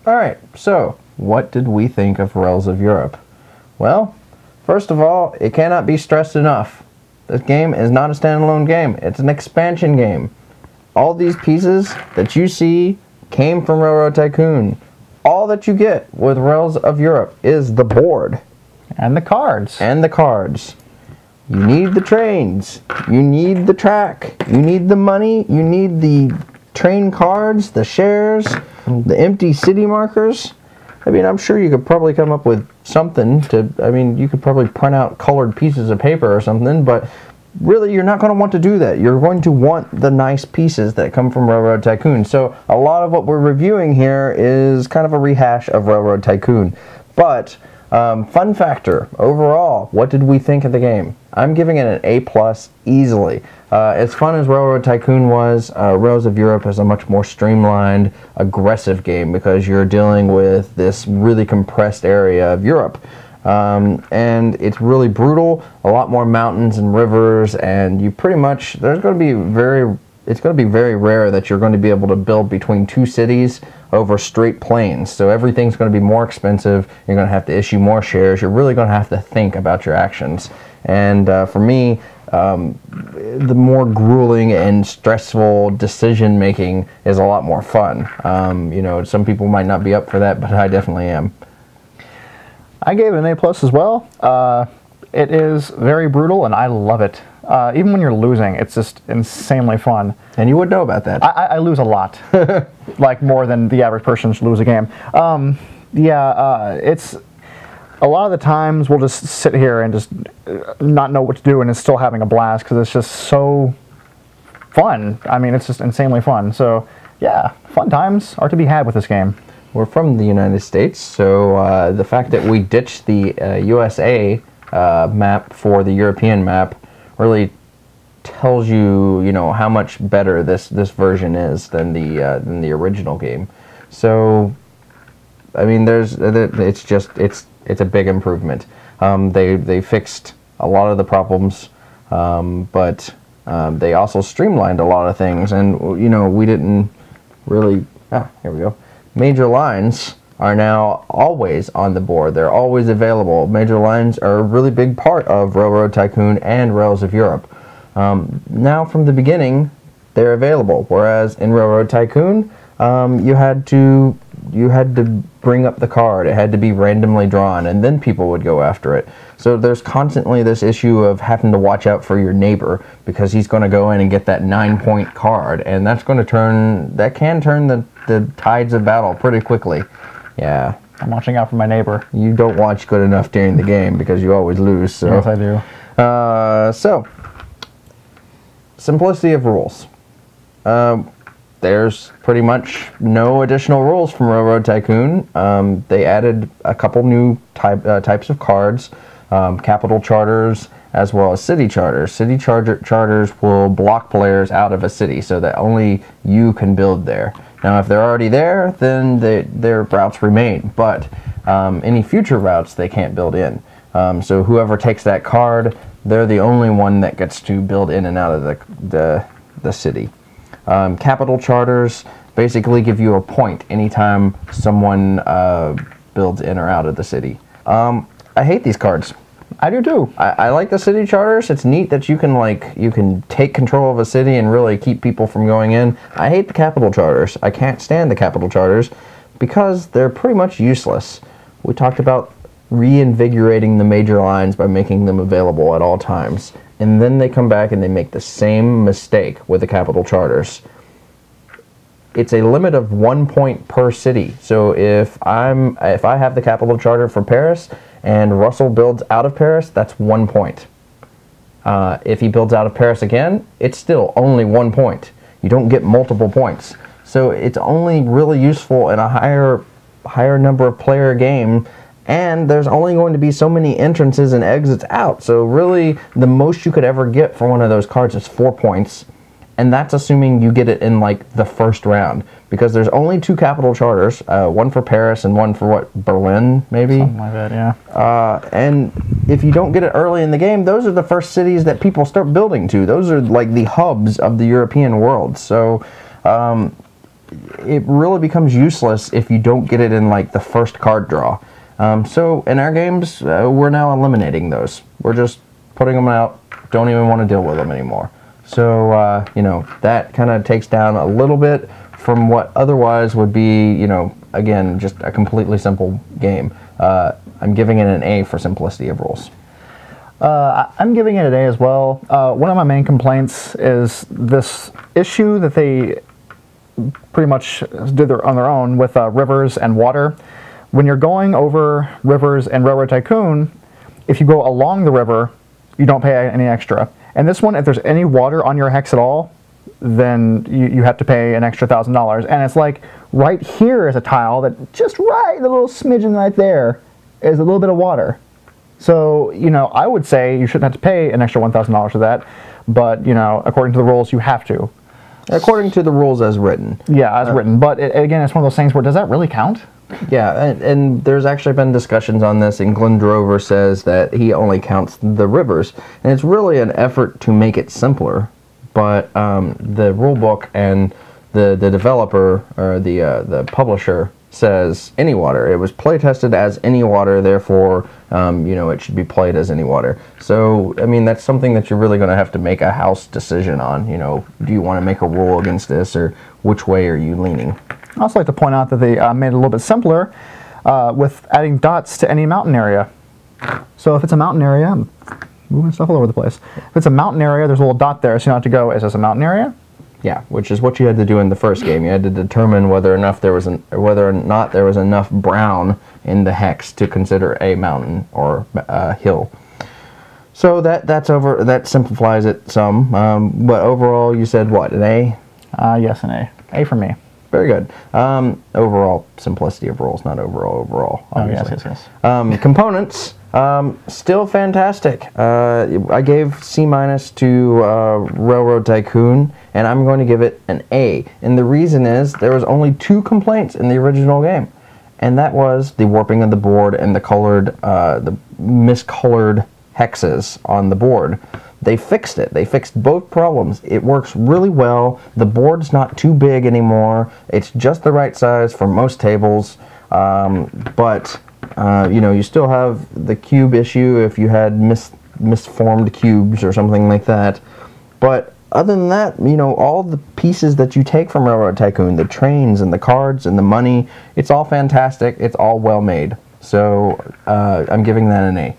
Alright, so what did we think of Realms of Europe? Well, first of all, it cannot be stressed enough. This game is not a standalone game. It's an expansion game. All these pieces that you see came from Railroad Tycoon. All that you get with Realms of Europe is the board. And the cards. And the cards. You need the trains. You need the track. You need the money. You need the train cards, the shares, the empty city markers. I mean, I'm sure you could probably come up with something to, I mean, you could probably print out colored pieces of paper or something, but really you're not going to want to do that. You're going to want the nice pieces that come from Railroad Tycoon. So a lot of what we're reviewing here is kind of a rehash of Railroad Tycoon. But fun factor, overall, what did we think of the game? I'm giving it an A+ easily. As fun as Railroad Tycoon was, Realms of Europe is a much more streamlined, aggressive game because you're dealing with this really compressed area of Europe. And it's really brutal, a lot more mountains and rivers, and you pretty much, it's going to be very rare that you're going to be able to build between two cities over straight plains. So everything's going to be more expensive, you're going to have to issue more shares, you're really going to have to think about your actions. And for me, the more grueling and stressful decision making is a lot more fun. You know, some people might not be up for that, but I definitely am. I gave it an A+ as well. It is very brutal, and I love it. Even when you're losing, it's just insanely fun. And you would know about that. I lose a lot, like more than the average person should lose a game. It's a lot of the times we'll just sit here and just not know what to do, and it's still having a blast because it's just so fun. I mean, it's just insanely fun. So yeah, fun times are to be had with this game. We're from the United States, so the fact that we ditched the USA map for the European map really tells you, you know, how much better this version is than the original game. So, I mean, it's a big improvement. They fixed a lot of the problems, but they also streamlined a lot of things, and you know, we didn't really. Here we go. Major lines are now always on the board. They're always available. Major lines are a really big part of Railroad Tycoon and Realms of Europe. Now from the beginning, they're available. Whereas in Railroad Tycoon, you had to bring up the card. It had to be randomly drawn, and then people would go after it. So there's constantly this issue of having to watch out for your neighbor because he's going to go in and get that 9-point card, and that can turn the tides of battle pretty quickly. Yeah. I'm watching out for my neighbor. You don't watch good enough during the game because you always lose. So. Yes, I do. So, simplicity of rules. There's pretty much no additional rules from Railroad Tycoon. They added a couple new types of cards, capital charters, as well as city charters. City charters will block players out of a city so that only you can build there. Now, if they're already there, then their routes remain, but any future routes they can't build in. So whoever takes that card, they're the only one that gets to build in and out of the city. Capital charters basically give you a point anytime someone builds in or out of the city. I hate these cards. I do too. I like the city charters. It's neat that you can take control of a city and really keep people from going in. I hate the capital charters. I can't stand the capital charters because they're pretty much useless. We talked about reinvigorating the major lines by making them available at all times. And then they come back and they make the same mistake with the capital charters. It's a limit of 1 point per city. So if I have the capital charter for Paris and Russell builds out of Paris, that's 1 point. If he builds out of Paris again, it's still only 1 point. You don't get multiple points. So it's only really useful in a higher number of player game, and there's only going to be so many entrances and exits out. So really, the most you could ever get for one of those cards is 4 points, and that's assuming you get it in like the first round, because there's only 2 capital charters, one for Paris and one for what, Berlin maybe? Something like that, yeah. And if you don't get it early in the game, those are the first cities that people start building to. Those are like the hubs of the European world. So it really becomes useless if you don't get it in like the first card draw. So in our games, we're now eliminating those. We're just putting them out. Don't even want to deal with them anymore. So you know, that kind of takes down a little bit from what otherwise would be, you know, again, just a completely simple game. I'm giving it an A for simplicity of rules. I'm giving it an A as well. One of my main complaints is this issue that they pretty much did on their own with rivers and water. When you're going over rivers and Railroad Tycoon, if you go along the river, you don't pay any extra. And this one, if there's any water on your hex at all, then you have to pay an extra $1,000. And it's like right here is a tile that just right, the little smidgen right there is a little bit of water. So, you know, I would say you shouldn't have to pay an extra $1,000 for that, but, you know, according to the rules, you have to. According to the rules as written. Yeah, as written. But again, it's one of those things where, does that really count? Yeah, and there's actually been discussions on this, and Glenn Drover says that he only counts the rivers, and it's really an effort to make it simpler. But the rule book and the developer, or the publisher, says any water. It was play tested as any water, therefore, you know, it should be played as any water. So, I mean, that's something that you're really going to have to make a house decision on. You know, do you want to make a rule against this, or which way are you leaning? I'd also like to point out that they made it a little bit simpler with adding dots to any mountain area. So if it's a mountain area, I'm moving stuff all over the place. If it's a mountain area, there's a little dot there, so you don't have to go, is this a mountain area? Yeah, which is what you had to do in the first game. You had to determine whether or not there was enough brown in the hex to consider a mountain or a hill. So that simplifies it some. But overall, you said what, an A? Yes, an A. A for me. Very good. Overall simplicity of rules, not overall. Obviously. Oh, yes. Components. Still fantastic. I gave C- to Railroad Tycoon, and I'm going to give it an A. And the reason is there was only 2 complaints in the original game, and that was the warping of the board and the miscolored hexes on the board. They fixed it. They fixed both problems. It works really well. The board's not too big anymore. It's just the right size for most tables, but you know, you still have the cube issue if you had misformed cubes or something like that. But other than that, you know, all the pieces that you take from Railroad Tycoon, the trains and the cards and the money, it's all fantastic. It's all well made. So I'm giving that an A.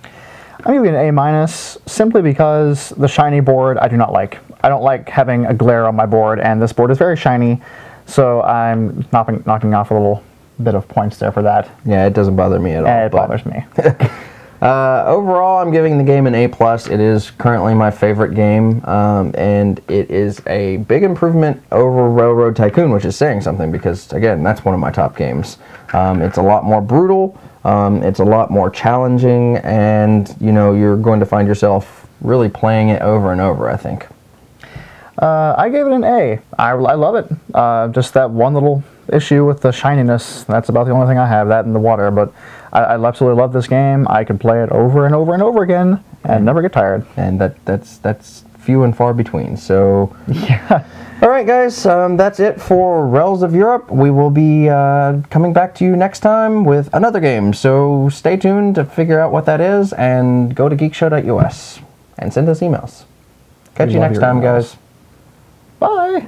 I'm giving it an A- simply because the shiny board I do not like. I don't like having a glare on my board, and this board is very shiny, so I'm knocking off a little bit of points there for that. Yeah, it doesn't bother me at all. It bothers me. Overall, I'm giving the game an A+. It is currently my favorite game, and it is a big improvement over Railroad Tycoon, which is saying something because, again, that's one of my top games. It's a lot more brutal, it's a lot more challenging, and, you know, you're going to find yourself really playing it over and over, I think. I gave it an A. I love it. Just that one little issue with the shininess, that's about the only thing I have, that and the water, but I absolutely love this game. I could play it over and over and over again and never get tired. And that's few and far between, so yeah. Alright guys, that's it for Realms of Europe. We will be coming back to you next time with another game, so stay tuned to figure out what that is, and go to geekshow.us and send us emails. Catch you next time, guys. Bye!